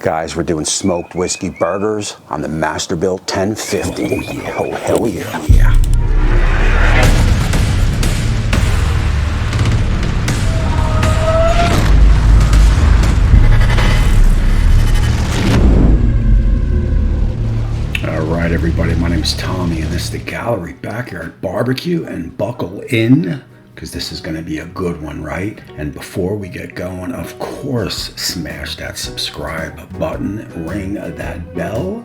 Guys, we're doing smoked whiskey burgers on the Masterbuilt 1050. Oh yeah, oh hell yeah. Alright everybody, my name is Tommy and this is the Gallery Backyard Barbecue, and buckle in because this is going to be a good one, right? And before we get going, of course, smash that subscribe button, ring that bell,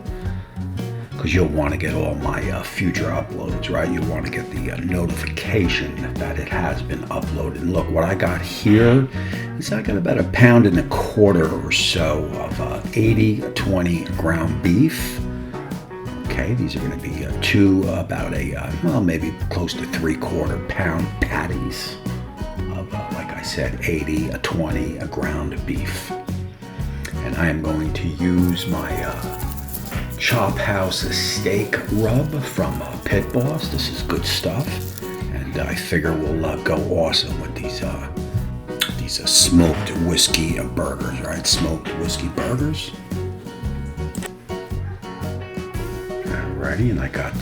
because you'll want to get all my future uploads, right? You'll want to get the notification that it has been uploaded. And look, what I got here is I got about 1.25 pounds or so of 80-20 ground beef. Okay, these are going to be well, maybe close to 3/4 pound patties of, like I said, 80-20 ground beef. And I am going to use my Chop House steak rub from Pit Boss. This is good stuff, and I figure we'll go awesome with these smoked whiskey burgers, right? Smoked whiskey burgers. Alrighty, and I got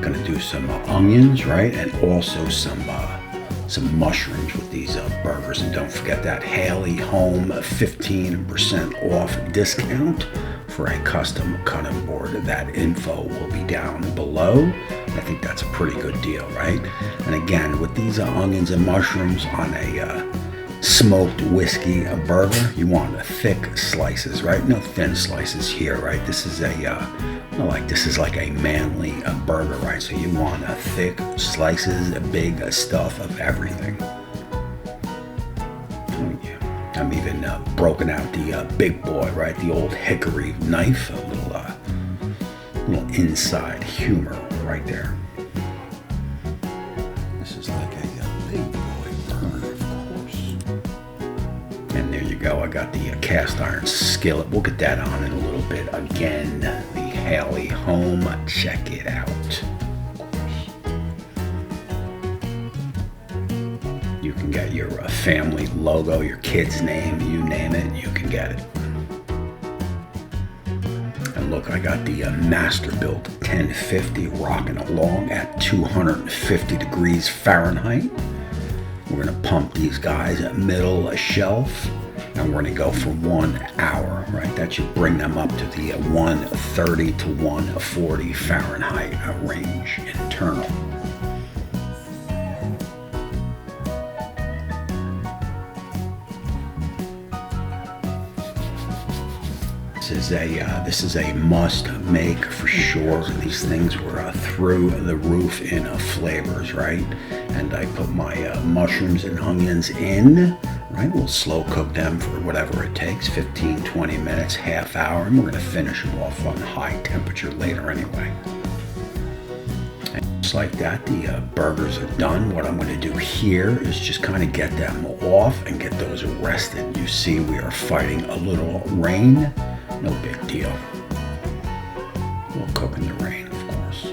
gonna do some onions, right, and also some mushrooms with these burgers. And don't forget that Haley Home 15% off discount for a custom cutting board. That info will be down below. I think that's a pretty good deal, right? And again, with these onions and mushrooms on a smoked whiskey burger, you want thick slices, right? No thin slices here, right? This is like a manly burger, right? So you want thick slices, big stuff of everything. Oh yeah, I'm even broken out the big boy, right? The old hickory knife, a little inside humor right there. This is like a big boy burger, of course. And there you go. I got the cast iron skillet. We'll get that on in a little bit. Again, the Haley Home. Check it out. You can get your family logo, your kid's name, you name it, you can get it. And look, I got the Masterbuilt 1050 rocking along at 250 degrees Fahrenheit. We're going to pump these guys at middle shelf, and we're going to go for 1 hour, right? That should bring them up to the 130 to 140 Fahrenheit range internal. This is a must make for sure. These things were through the roof in flavors, right? And I put my mushrooms and onions in, right? We'll slow cook them for whatever it takes, 15-20 minutes, half hour, and we're going to finish them off on high temperature later anyway. And just like that, the burgers are done. What I'm going to do here is just kind of get them off and get those rested. You see, we are fighting a little rain. No big deal. We'll cook in the rain, of course.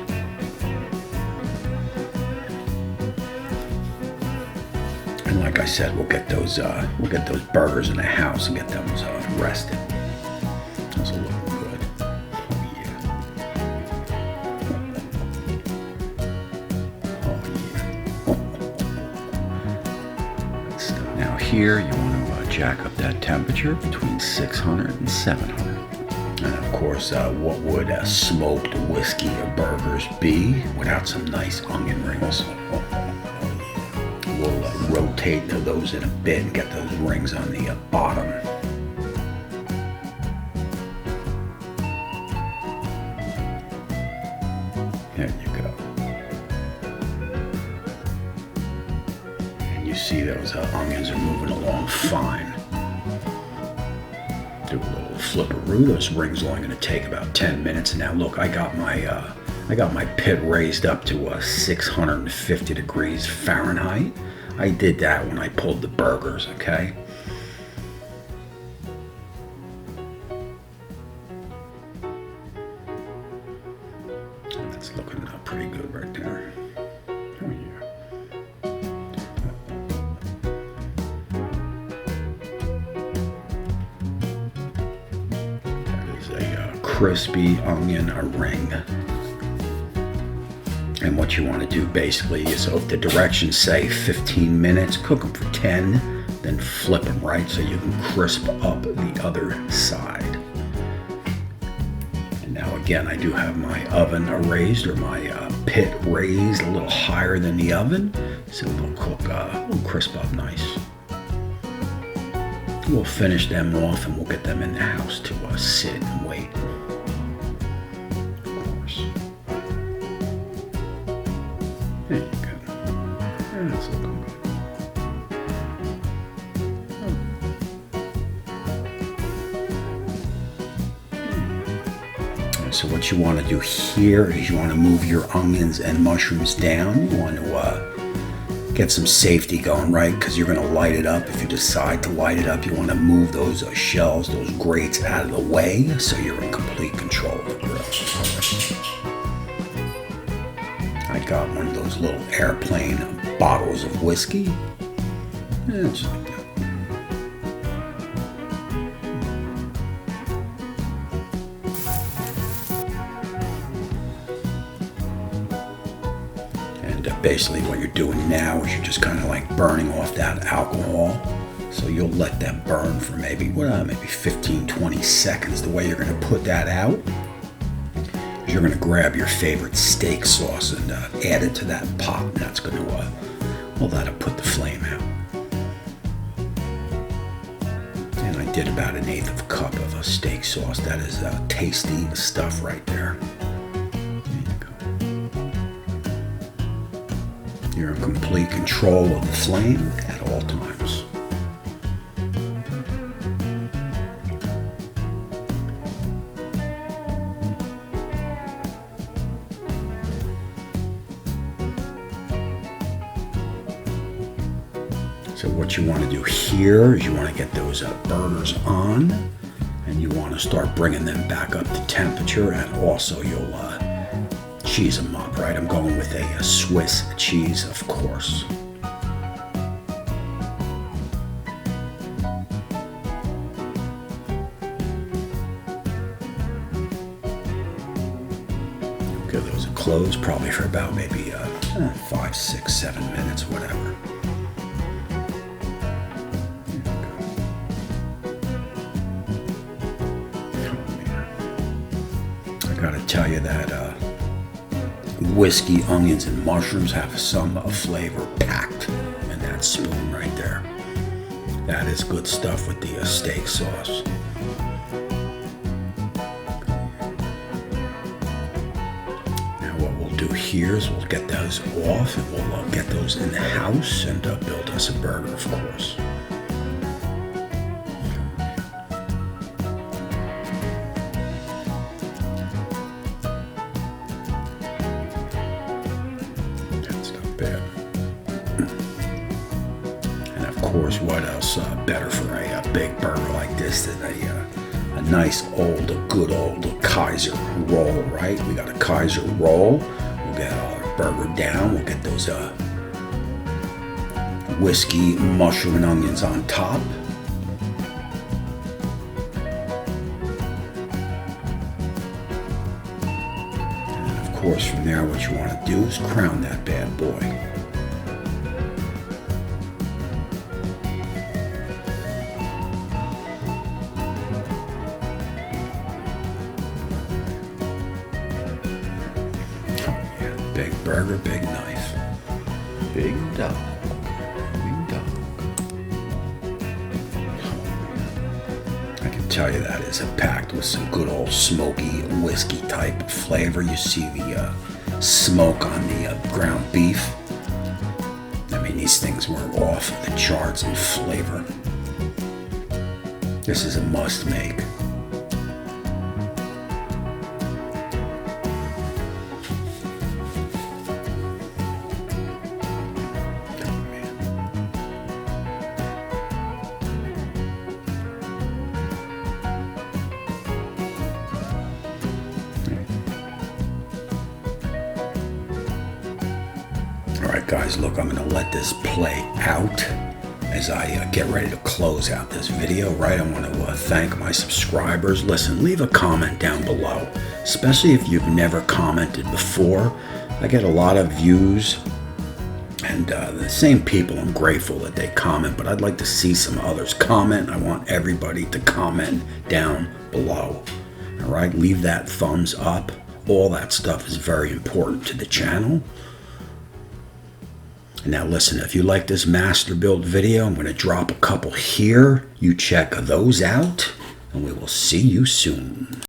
And like I said, we'll get those burgers in the house and get them rested. Those are looking good. Oh yeah. Oh yeah. Now here you want to jack up that temperature between 600 and 700. And of course, what would smoked whiskey burgers be without some nice onion rings? We'll rotate those in a bit and get those rings on the bottom. There you go. And you see those onions are moving along fine. Do a little flipperoo. Those rings are only going to take about 10 minutes. Now look, I got my pit raised up to 650 degrees Fahrenheit. I did that when I pulled the burgers, okay? That's looking pretty good right there. Oh yeah. crispy onion ring. And what you want to do basically is, so if the directions say 15 minutes, cook them for 10, then flip them, right? So you can crisp up the other side. And now again, I do have my oven raised, or my pit raised a little higher than the oven. So they'll cook, we'll crisp up nice. We'll finish them off and we'll get them in the house to sit and wait. There you go. That's looking good. So what you want to do here is you want to move your onions and mushrooms down. You want to get some safety going, right? Because you're going to light it up. If you decide to light it up, you want to move those shells, those grates out of the way, so you're in complete control of the grill. I got one of those little airplane bottles of whiskey. Yeah, just like that. And basically what you're doing now is you're just kind of like burning off that alcohol. So you'll let that burn for maybe 15, 20 seconds. The way you're going to put that out, you're going to grab your favorite steak sauce and add it to that pot, and that's going to, well, that'll put the flame out. And I did about 1/8 of a cup of a steak sauce. That is tasty stuff right there. There you go. You're in complete control of the flame at all times. So what you want to do here is you want to get those burners on, and you want to start bringing them back up to temperature, and also you'll cheese them up, right? I'm going with a Swiss cheese, of course. Give those a close, probably for about maybe 5, 6, 7 minutes, whatever. Gotta tell you that whiskey, onions, and mushrooms have some flavor packed in that spoon right there. That is good stuff with the steak sauce. Now what we'll do here is we'll get those off, and we'll get those in the house and build us a burger, of course. And of course, what else better for a big burger like this than a nice good old Kaiser roll, right? We got a Kaiser roll. We'll get our burger down. We'll get those whiskey, mushroom, and onions on top. And of course, from there, what you want to do is crown that bad boy. Big burger, big knife. Big dog. Big dog. I can tell you that is packed with some good old smoky whiskey type flavor. You see the smoke on the ground beef. I mean, these things were off the charts in flavor. This is a must make. Alright guys, look, I'm going to let this play out, as I get ready to close out this video, right, I want to thank my subscribers. Listen, leave a comment down below, especially if you've never commented before. I get a lot of views, and the same people, I'm grateful that they comment, but I'd like to see some others comment. I want everybody to comment down below. All right, leave that thumbs up. All that stuff is very important to the channel. Now listen, if you like this Masterbuilt video, I'm going to drop a couple here. You check those out, and we will see you soon.